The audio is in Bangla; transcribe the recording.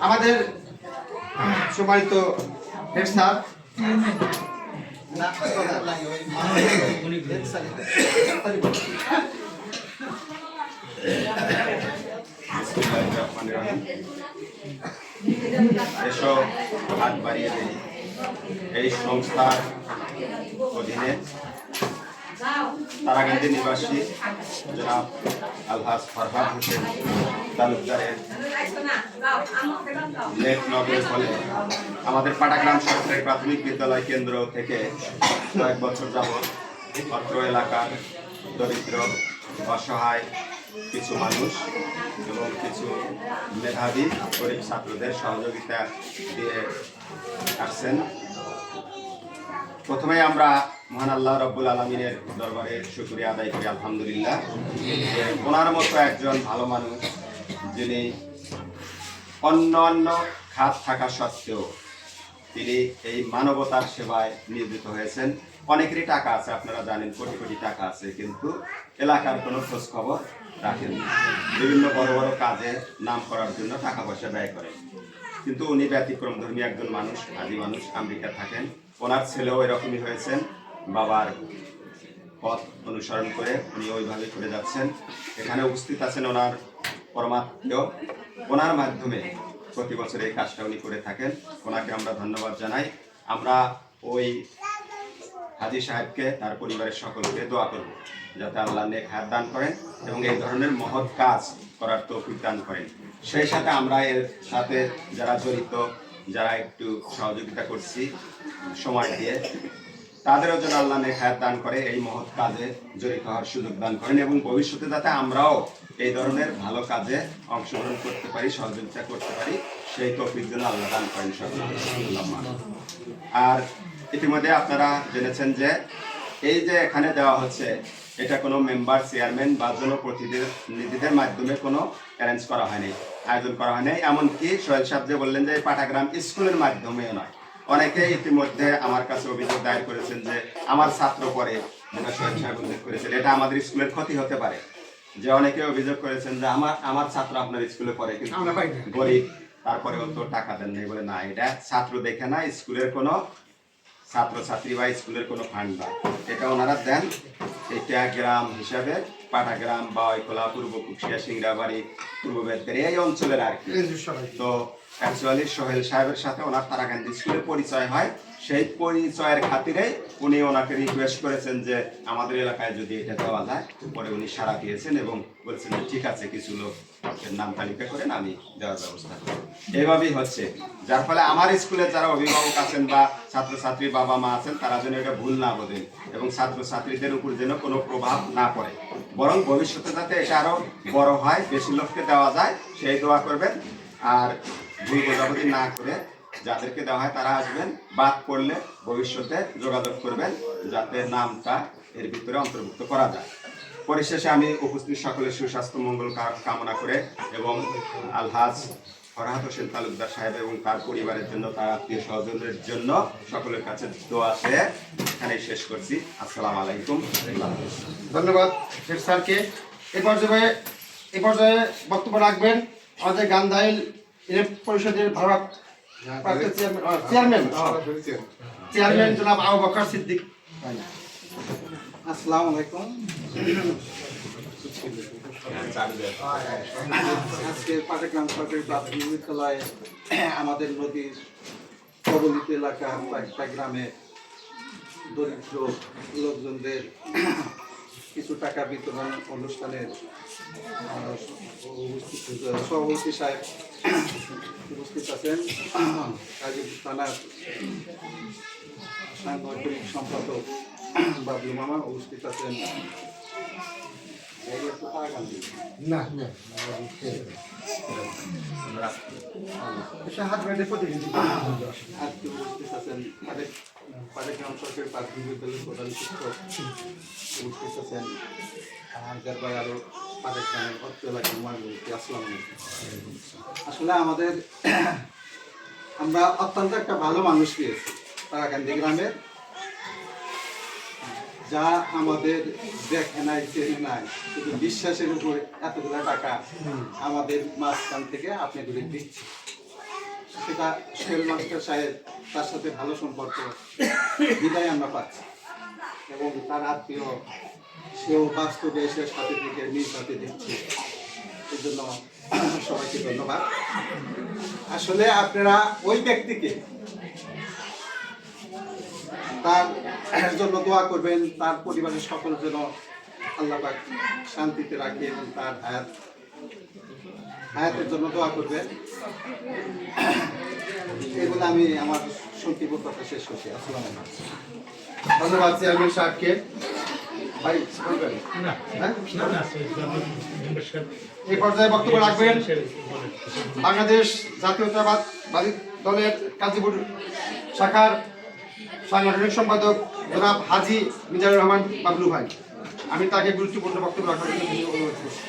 আমাদের সম্মানিত হেড স্যার এসব হাত বাড়িয়ে দেয় এই সংস্থার অধীনে তারাকান্দি নিবাসী জনাব আলহাজ ফরহাদ হোসেন তালুকদারের নেট নগরের ফলে আমাদের পাটাগ্রাম সরকারি প্রাথমিক বিদ্যালয় কেন্দ্র থেকে কয়েক বছর যাবৎ অত্র এলাকার দরিদ্র অসহায় কিছু মানুষ এবং কিছু মেধাবী গরিব ছাত্রদের সহযোগিতা দিয়ে আসছেন। প্রথমে আমরা মহান আল্লাহ রব্বুল আলমিনের দরবারে শুকরিয়া আদায় করি আলহামদুলিল্লাহ, যে ওনার মতো একজন ভালো মানুষ যিনি অন্য খাত থাকা সত্ত্বেও তিনি এই মানবতার সেবায় নিয়োজিত হয়েছেন। অনেকেরই টাকা আছে, আপনারা জানেন কোটি কোটি টাকা আছে, কিন্তু এলাকার কোনো খোঁজ খবর রাখেন না। বিভিন্ন বড় বড় কাজে নাম করার জন্য টাকা পয়সা ব্যয় করেন, কিন্তু উনি ব্যতিক্রম ধর্মী একজন মানুষ, হাজি মানুষ, আমেরিকা থাকেন। ওনার ছেলেও এরকমই হয়েছেন, বাবার পথ অনুসরণ করে উনি ওইভাবে করে যাচ্ছেন। এখানে উপস্থিত আছেন ওনার পরমাত্মীয়, ওনার মাধ্যমে প্রতি বছর এই কাজটা উনি করে থাকেন। ওনাকে আমরা ধন্যবাদ জানাই। আমরা ওই হাজি সাহেবকে, তার পরিবারের সকলকে দোয়া করব যাতে আল্লাহ নেক হায়াত দান করেন এবং এই ধরনের মহৎ কাজ করার তৌফিক দান করেন। সেই সাথে আমরা এর সাথে যারা জড়িত, যারা একটু সহযোগিতা করছি সময় দিয়ে, তাদেরও যেন আল্লাহ নেক হায়াত দান করে, এই মহৎ কাজে জড়িত হওয়ার সুযোগ দান করেন এবং ভবিষ্যতে যাতে আমরাও এই ধরনের ভালো কাজে অংশগ্রহণ করতে পারি, সহযোগিতা করতে পারি, সেই তৌফিক যেন আল্লাহ দান করেন। আর ইতিমধ্যে আপনারা জেনেছেন যে এই যে এখানে দেওয়া হচ্ছে, এটা কোনো মেম্বার, চেয়ারম্যান বা জনপ্রতিনিধিদের মাধ্যমে কোনো অ্যারেঞ্জ করা হয়নি, আয়োজন করা হয়নি। এমনকি সোহেল সাহেব যে বললেন যে পাটাগ্রাম স্কুলের মাধ্যমেও নয়। অনেকে ইতিমধ্যে আমার কাছে অভিযোগ দায়ের করেছেন যে আমার ছাত্র পড়ে, যেটা সোহেল সাহেব উল্লেখ করেছেন, এটা আমাদের স্কুলের ক্ষতি হতে পারে। যে অনেকে অভিযোগ করেছেন যে আমার ছাত্র আপনার স্কুলে পড়ে কিন্তু গরিব, তারপরে অত টাকা দেন নাই বলে। না, এটা ছাত্র দেখে না, স্কুলের কোনো ছাত্রছাত্রী বা স্কুলের কোনো ফান্ড বা এটা ওনারা দেন। এটা গ্রাম হিসাবে পাটাগ্রাম বা ওইকোলা, পূর্ব কুকশিয়া, সিংড়াবাড়ি, পূর্ব বেদকারি এই অঞ্চলের আর কি। তো অ্যাকচুয়ালি সোহেল সাহেবের সাথে ওনার তারাকান্দি স্কুলের পরিচয় হয়। সেই পরিচয়ের খাতিরে উনি ওনাকে রিকোয়েস্ট করেছেন যে আমাদের এলাকায় যদি এটা দেওয়া যায়। পরে উনি সাড়া দিয়েছেন এবং বলছেন যে ঠিক আছে, কিছু লোকের নাম তালিকা করেন, আমি দেওয়ার ব্যবস্থা করি। এইভাবেই হচ্ছে, যার ফলে আমার স্কুলে যারা অভিভাবক আছেন বা ছাত্রছাত্রীর বাবা মা আছেন, তারা যেন এটা ভুল না বোঝেন এবং ছাত্রছাত্রীদের উপর যেন কোনো প্রভাব না পড়ে, বরং ভবিষ্যতে যাতে এটা আরো বড় হয়, বেশি লোককে দেওয়া যায়, সেই দোয়া করবেন। আর ভুল বোঝাবুঝি না করে যাদেরকে দেওয়া হয় তারা আসবেন, বাদ পড়লে ভবিষ্যতে যোগাযোগ করবেন যাতে নামটা এর ভিতরে অন্তর্ভুক্ত করা যায়। পরিশেষে আমি উপস্থিত সকলের সুস্বাস্থ্য মঙ্গল কামনা করে এবং আলহাজ ফরহাদ হোসেন তালুকদার সাহেব এবং তার পরিবারের জন্য, তার আত্মীয় স্বজনের জন্য সকলের কাছে দোয়া চেয়ে এখানে শেষ করছি। আসসালামু আলাইকুম। ধন্যবাদ হেড স্যারকে। এ পর্যায়ে বক্তব্য রাখবেন আমাদের গান্ধাইল পরিষদের ভারপ্রাপ্ত চেয়ারম্যান জনাব আবু বকর সিদ্দিক। আসসালামু আলাইকুম। আজকে পাটাগ্রাম সরকারি প্রাথমিক বিদ্যালয়ে আমাদের নদীর কবলিত এলাকা একটা গ্রামে দরিদ্র লোকজনদের কিছু টাকা বিতরণ অনুষ্ঠানের সভাপতি সাহেব উপস্থিত আছেন, গাজীপুর থানার সাংগঠনিক সম্পাদক বাবলু মামা উপস্থিত আছেন, পাটাগ্রাম সরকারি প্রাথমিক বিদ্যালয়ের প্রধান শিক্ষক উপস্থিত আছেন, আরো পাটাগ্রামের অর্থ এলাকার মানুষকে আসসালামু আলাইকুম। আসলে আমরা অত্যন্ত একটা ভালো মানুষ পেয়েছি তারাকান্দি গ্রামের। যা আমাদের দেখে নাই চেনে নাই, শুধু বিশ্বাসের উপর এতগুলো টাকা আমাদের মাঝখান থেকে আপনাদের দিচ্ছে। সেটা সোহেল মাস্টার সাহেব, তার সাথে ভালো সম্পর্ক বিদায় আমরা পাচ্ছি, এবং তার আত্মীয় সেও বাস্তবে এসে সাথে থেকে নিজ হাতে দিচ্ছে। এই জন্য সবাইকে ধন্যবাদ। আসলে আপনারা ওই ব্যক্তিকে তার জন্য দোয়া করবেন, তার পরিবারের সকল যেন আল্লাহ পাক শান্তিতে রাখে এবং তার হায়াতের জন্য দোয়া করবেন। এগুলো আমি আমার সংক্ষিপ্ত কথা শেষ করছি। আসসালামু আলাইকুম। ধন্যবাদ চেয়ারম্যান সাহেবকে। ভাই বলবেন? হ্যাঁ? এই পর্যায়ে বক্তব্য রাখবেন বাংলাদেশ জাতীয়তাবাদী দলের গাজীপুর শাখার সাংগঠনিক সম্পাদক জনাব হাজী মিজানুর রহমান বাবলু ভাই। আমি তাকে গুরুত্বপূর্ণ বক্তব্য রাখার জন্য অনুরোধ করছি।